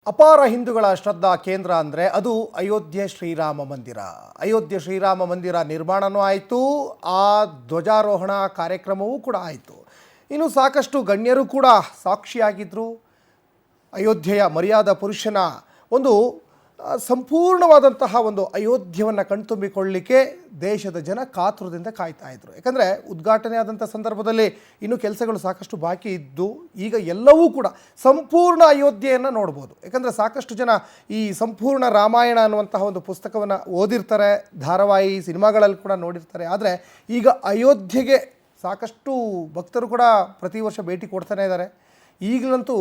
ಅಪಾರ ಹಿಂದೂಗಳ ಶ್ರದ್ಧಾ ಕೇಂದ್ರ ಅಂದರೆ ಅದು ಅಯೋಧ್ಯೆ ಶ್ರೀರಾಮ ಮಂದಿರ. ಅಯೋಧ್ಯೆ ಶ್ರೀರಾಮ ಮಂದಿರ ನಿರ್ಮಾಣವೂ ಆಯಿತು, ಆ ಧ್ವಜಾರೋಹಣ ಕಾರ್ಯಕ್ರಮವೂ ಕೂಡ ಆಯಿತು. ಇನ್ನು ಸಾಕಷ್ಟು ಗಣ್ಯರು ಕೂಡ ಸಾಕ್ಷಿಯಾಗಿದ್ದರು. ಅಯೋಧ್ಯೆಯ ಮರ್ಯಾದಾ ಪುರುಷನ ಒಂದು ಸಂಪೂರ್ಣವಾದಂತಹ ಒಂದು ಅಯೋಧ್ಯೆಯನ್ನು ಕಣ್ತುಂಬಿಕೊಳ್ಳಲಿಕ್ಕೆ ದೇಶದ ಜನ ಕಾತುರದಿಂದ ಕಾಯ್ತಾ ಇದ್ದರು. ಯಾಕಂದರೆ ಉದ್ಘಾಟನೆ ಆದಂಥ ಸಂದರ್ಭದಲ್ಲಿ ಇನ್ನೂ ಕೆಲಸಗಳು ಸಾಕಷ್ಟು ಬಾಕಿ ಇದ್ದು ಈಗ ಎಲ್ಲವೂ ಕೂಡ ಸಂಪೂರ್ಣ ಅಯೋಧ್ಯೆಯನ್ನು ನೋಡ್ಬೋದು. ಯಾಕಂದರೆ ಸಾಕಷ್ಟು ಜನ ಈ ಸಂಪೂರ್ಣ ರಾಮಾಯಣ ಅನ್ನುವಂತಹ ಒಂದು ಪುಸ್ತಕವನ್ನು ಓದಿರ್ತಾರೆ, ಧಾರಾವಾಹಿ ಸಿನಿಮಾಗಳಲ್ಲಿ ಕೂಡ ನೋಡಿರ್ತಾರೆ. ಆದರೆ ಈಗ ಅಯೋಧ್ಯೆಗೆ ಸಾಕಷ್ಟು ಭಕ್ತರು ಕೂಡ ಪ್ರತಿ ವರ್ಷ ಭೇಟಿ ಕೊಡ್ತಾನೆ ಇದ್ದಾರೆ. ಈಗಲಂತೂ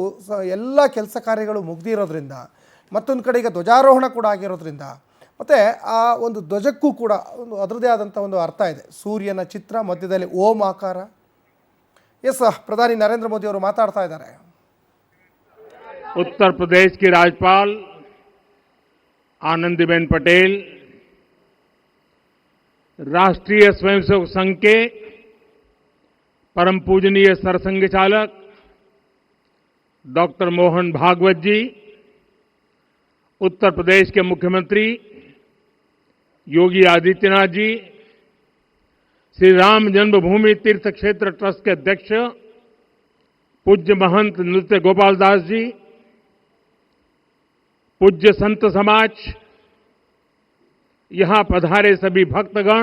ಎಲ್ಲ ಕೆಲಸ ಕಾರ್ಯಗಳು ಮುಗ್ದಿರೋದ್ರಿಂದ, ಮತ್ತೊಂದು ಕಡೆ ಈಗ ಧ್ವಜಾರೋಹಣ ಕೂಡ ಆಗಿರೋದ್ರಿಂದ, ಮತ್ತು ಆ ಒಂದು ಧ್ವಜಕ್ಕೂ ಕೂಡ ಒಂದು ಅದರದೇ ಆದಂಥ ಒಂದು ಅರ್ಥ ಇದೆ. ಸೂರ್ಯನ ಚಿತ್ರ, ಮಧ್ಯದಲ್ಲಿ ಓಂ ಆಕಾರ. ಪ್ರಧಾನಿ ನರೇಂದ್ರ ಮೋದಿ ಅವರು ಮಾತಾಡ್ತಾ ಇದ್ದಾರೆ. उत्तर प्रदेश की राज्यपाल आनंदीबेन पटेल, राष्ट्रीय स्वयंसेवक संघ के परम पूजनीय सरसंघ चालक डॉक्टर मोहन भागवत जी, उत्तर प्रदेश के मुख्यमंत्री योगी आदित्यनाथ जी, श्री राम जन्मभूमि तीर्थ क्षेत्र ट्रस्ट के अध्यक्ष पूज्य महंत नृत्य गोपाल दास जी, पूज्य संत समाज, यहां पधारे सभी भक्तगण,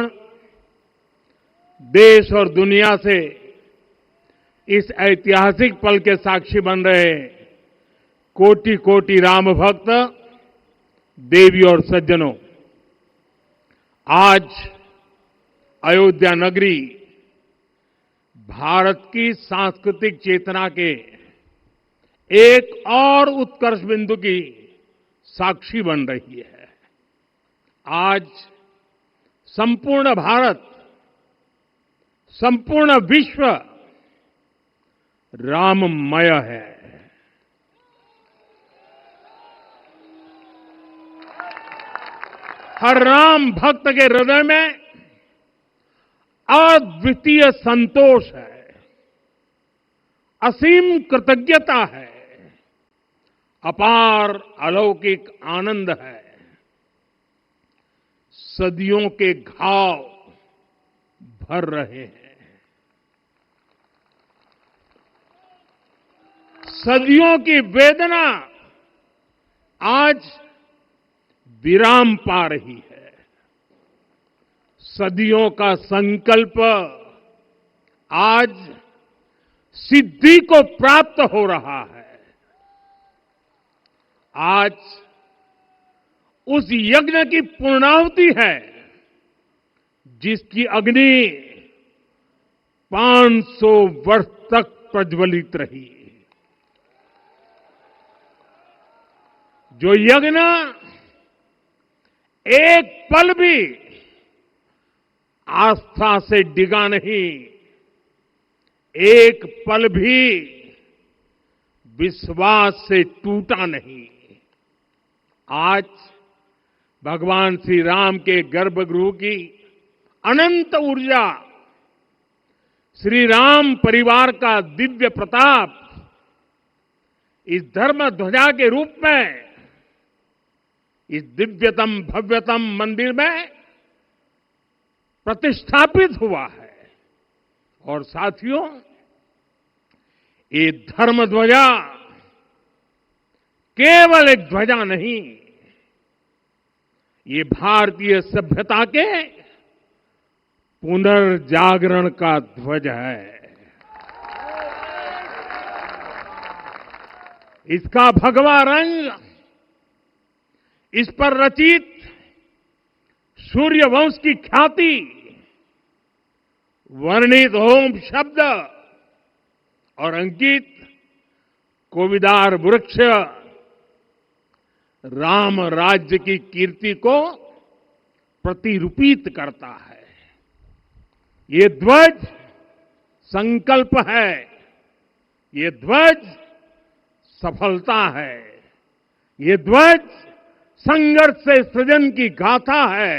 देश और दुनिया से इस ऐतिहासिक पल के साक्षी बन रहे कोटि कोटि राम भक्त, देवी और सज्जनों, आज अयोध्या नगरी भारत की सांस्कृतिक चेतना के एक और उत्कर्ष बिंदु की साक्षी बन रही है। आज संपूर्ण भारत, संपूर्ण विश्व राममय है। हर राम भक्त के हृदय में अद्वितीय संतोष है, असीम कृतज्ञता है, अपार अलौकिक आनंद है। सदियों के घाव भर रहे हैं, सदियों की वेदना आज विराम पा रही है। सदियों का संकल्प आज सिद्धि को प्राप्त हो रहा है। आज उस यज्ञ की पूर्णाहुति है जिसकी अग्नि 500 वर्ष तक प्रज्वलित रही। जो यज्ञ एक पल भी आस्था से डिगा नहीं, एक पल भी विश्वास से टूटा नहीं। आज भगवान श्री राम के गर्भगृह की अनंत ऊर्जा, श्री राम परिवार का दिव्य प्रताप इस धर्म ध्वजा के रूप में इस दिव्यतम भव्यतम मंदिर में प्रतिष्ठापित हुआ है। और साथियों, ये धर्म ध्वजा केवल एक ध्वजा नहीं, ये भारतीय सभ्यता के पुनर्जागरण का ध्वज है। इसका भगवा रंग, इस पर रचित सूर्य वंश की ख्याति, वर्णित ओम शब्द और अंकित कोविदार वृक्ष राम राज्य की कीर्ति को प्रतिरूपित करता है। ये ध्वज संकल्प है, ये ध्वज सफलता है, ये ध्वज संघर्ष से सृजन की गाथा है,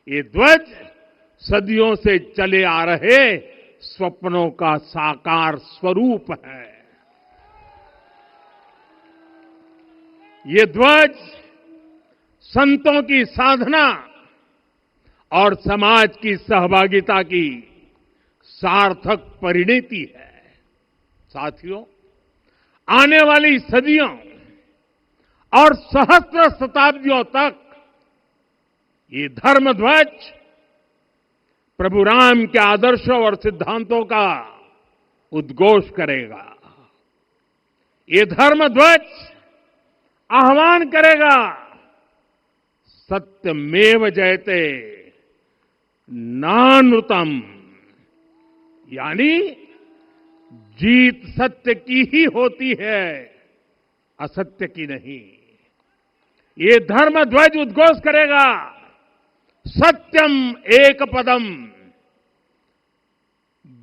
ये ध्वज सदियों से चले आ रहे स्वप्नों का साकार स्वरूप है। ये ध्वज संतों की साधना और समाज की सहभागिता की सार्थक परिणति है। साथियों, आने वाली सदियों और सहस्त्र शताब्दियों तक ये धर्म ध्वज प्रभु राम के आदर्शों और सिद्धांतों का उद्घोष करेगा। ये धर्म ध्वज आह्वान करेगा, सत्यमेव जयते नानृतम, यानी जीत सत्य की ही होती है, असत्य की नहीं। ये धर्म ध्वज उद्घोष करेगा, सत्यम एक पदम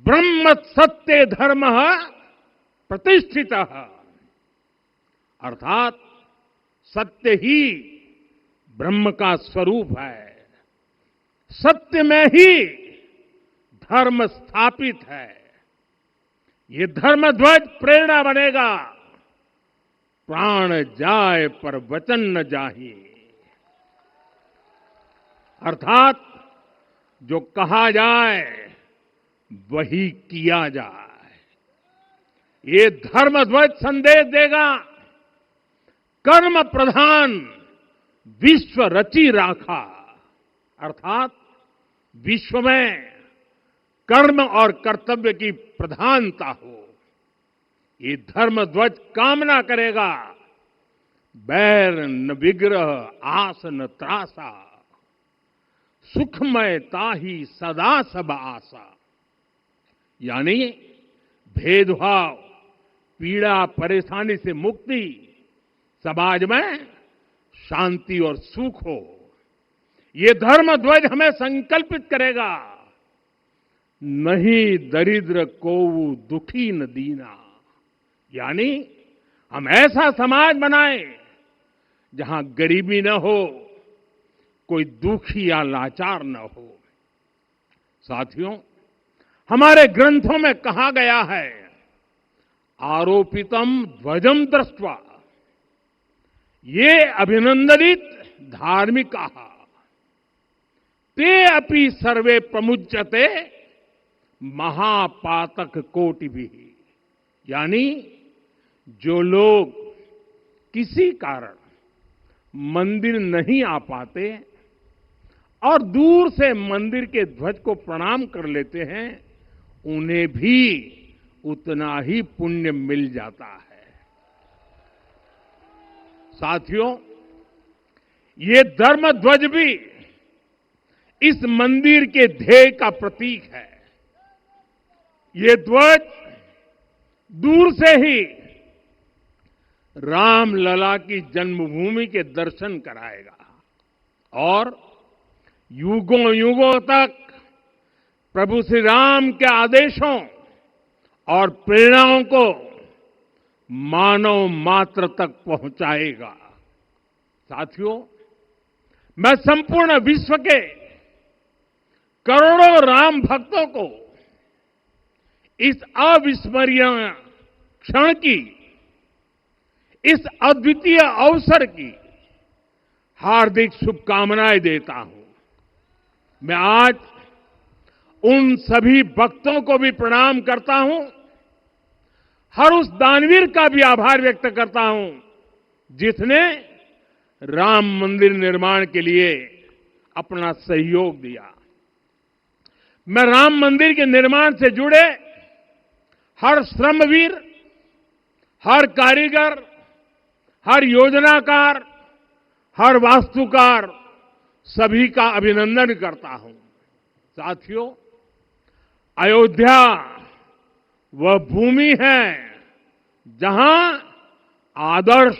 ब्रह्म सत्य धर्म प्रतिष्ठित, अर्थात सत्य ही ब्रह्म का स्वरूप है, सत्य में ही धर्म स्थापित है। ये धर्म ध्वज प्रेरणा बनेगा, प्राण जाए पर वचन न जाहि, अर्थात जो कहा जाए वही किया जाए। ये धर्म ध्वज संदेश देगा, कर्म प्रधान विश्व रची राखा, अर्थात विश्व में कर्म और कर्तव्य की प्रधानता हो। ये धर्म ध्वज कामना करेगा, बैर न विग्रह आस न त्रासा, सुखमय ताही सदा सब आशा, यानी भेदभाव, पीड़ा, परेशानी से मुक्ति, समाज में शांति और सुख हो। ये धर्म ध्वज हमें संकल्पित करेगा, नहीं दरिद्र कोऊ दुखी न दीना, यानी हम ऐसा समाज बनाएं जहां गरीबी न हो, कोई दुखी या लाचार न हो। साथियों, हमारे ग्रंथों में कहा गया है, आरोपितम ध्वजम दृष्ट्वा ये अभिनंदनित धार्मिका ते अपि सर्वे प्रमुच्यते महापातक कोटि भी, यानी जो लोग किसी कारण मंदिर नहीं आ पाते और दूर से मंदिर के ध्वज को प्रणाम कर लेते हैं, उन्हें भी उतना ही पुण्य मिल जाता है। साथियों, ये धर्म ध्वज भी इस मंदिर के ध्येय का प्रतीक है। ये ध्वज दूर से ही रामलला की जन्मभूमि के दर्शन कराएगा और युगों युगों तक प्रभु श्री राम के आदेशों और प्रेरणाओं को मानव मात्र तक पहुंचाएगा। साथियों, मैं संपूर्ण विश्व के करोड़ों राम भक्तों को इस अविस्मरणीय क्षण की, इस अद्वितीय अवसर की हार्दिक शुभकामनाएं देता हूं। मैं आज उन सभी भक्तों को भी प्रणाम करता हूं, हर उस दानवीर का भी आभार व्यक्त करता हूं जिसने राम मंदिर निर्माण के लिए अपना सहयोग दिया। मैं राम मंदिर के निर्माण से जुड़े हर श्रमवीर, हर कारीगर, हर योजनाकार, हर वास्तुकार, सभी का अभिनंदन करता हूं। साथियों, अयोध्या वह भूमि है जहां आदर्श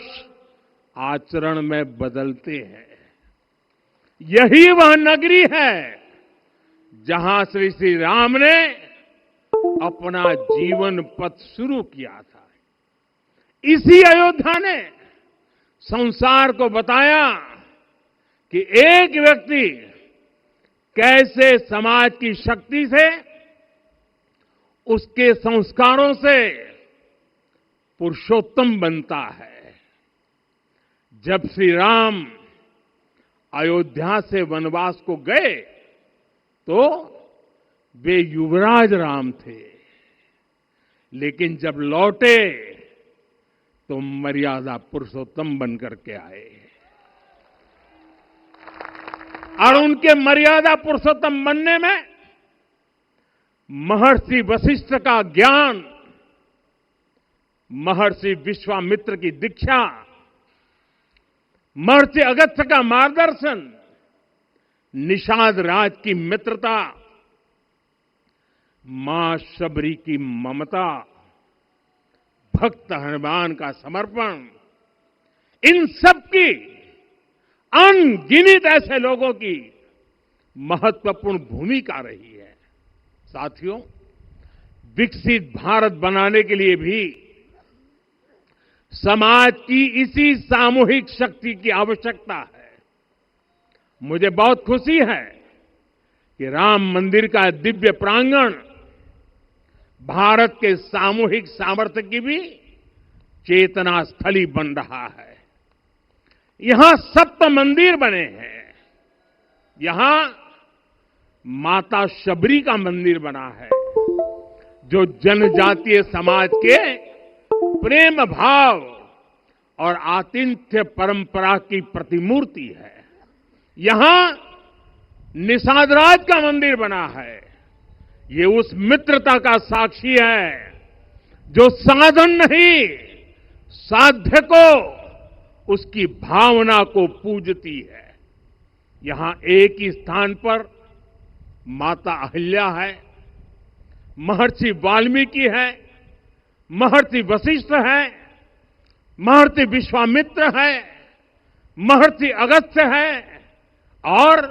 आचरण में बदलते हैं। यही वह नगरी है जहां श्री श्री राम ने अपना जीवन पथ शुरू किया था। इसी अयोध्या ने संसार को बताया कि एक व्यक्ति कैसे समाज की शक्ति से, उसके संस्कारों से पुरुषोत्तम बनता है। जब श्री राम अयोध्या से वनवास को गए तो वे युवराज राम थे, लेकिन जब लौटे तो मर्यादा पुरुषोत्तम बनकर के आए। और उनके मर्यादा पुरुषोत्तम बनने में महर्षि वशिष्ठ का ज्ञान, महर्षि विश्वामित्र की दीक्षा, महर्षि अगस्त्य का मार्गदर्शन, निषाद राज की मित्रता, मां शबरी की ममता, भक्त हनुमान का समर्पण, इन सब की अनगिनत ऐसे लोगों की महत्वपूर्ण भूमिका रही है। साथियों, विकसित भारत बनाने के लिए भी समाज की इसी सामूहिक शक्ति की आवश्यकता है। मुझे बहुत खुशी है कि राम मंदिर का दिव्य प्रांगण भारत के सामूहिक सामर्थ्य की भी चेतना स्थली बन रहा है। यहां 7 मंदिर बने हैं। यहां माता शबरी का मंदिर बना है, जो जनजातीय समाज के प्रेम भाव और आतिथ्य परंपरा की प्रतिमूर्ति है। यहां निषादराज का मंदिर बना है। ये उस मित्रता का साक्षी है जो साधन नहीं, साध्य को, उसकी भावना को पूजती है। यहां एक ही स्थान पर माता अहिल्या है, महर्षि वाल्मीकि है, महर्षि वशिष्ठ है, महर्षि विश्वामित्र है, महर्षि अगस्त्य है और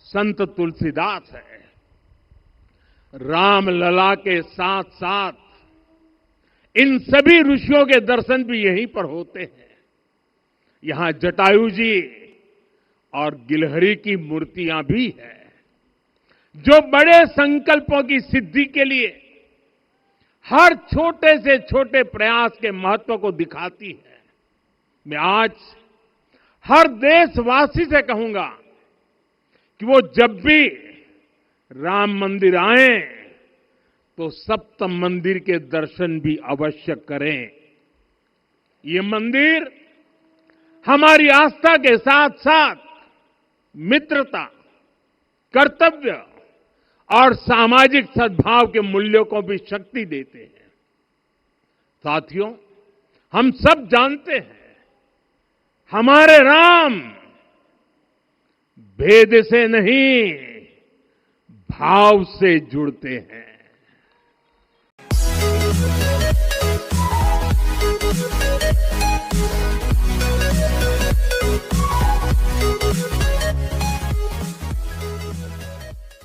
संत तुलसीदास है। रामलला के साथ साथ इन सभी ऋषियों के दर्शन भी यहीं पर होते हैं। यहां जटायु जी और गिलहरी की मूर्तियां भी हैं, जो बड़े संकल्पों की सिद्धि के लिए हर छोटे से छोटे प्रयास के महत्व को दिखाती है। मैं आज हर देशवासी से कहूंगा कि वो जब भी राम मंदिर आए तो सप्त मंदिर के दर्शन भी अवश्य करें। ये मंदिर हमारी आस्था के साथ साथ मित्रता, कर्तव्य और सामाजिक सद्भाव के मूल्यों को भी शक्ति देते हैं। साथियों, हम सब जानते हैं, हमारे राम भेद से नहीं, भाव से जुड़ते हैं।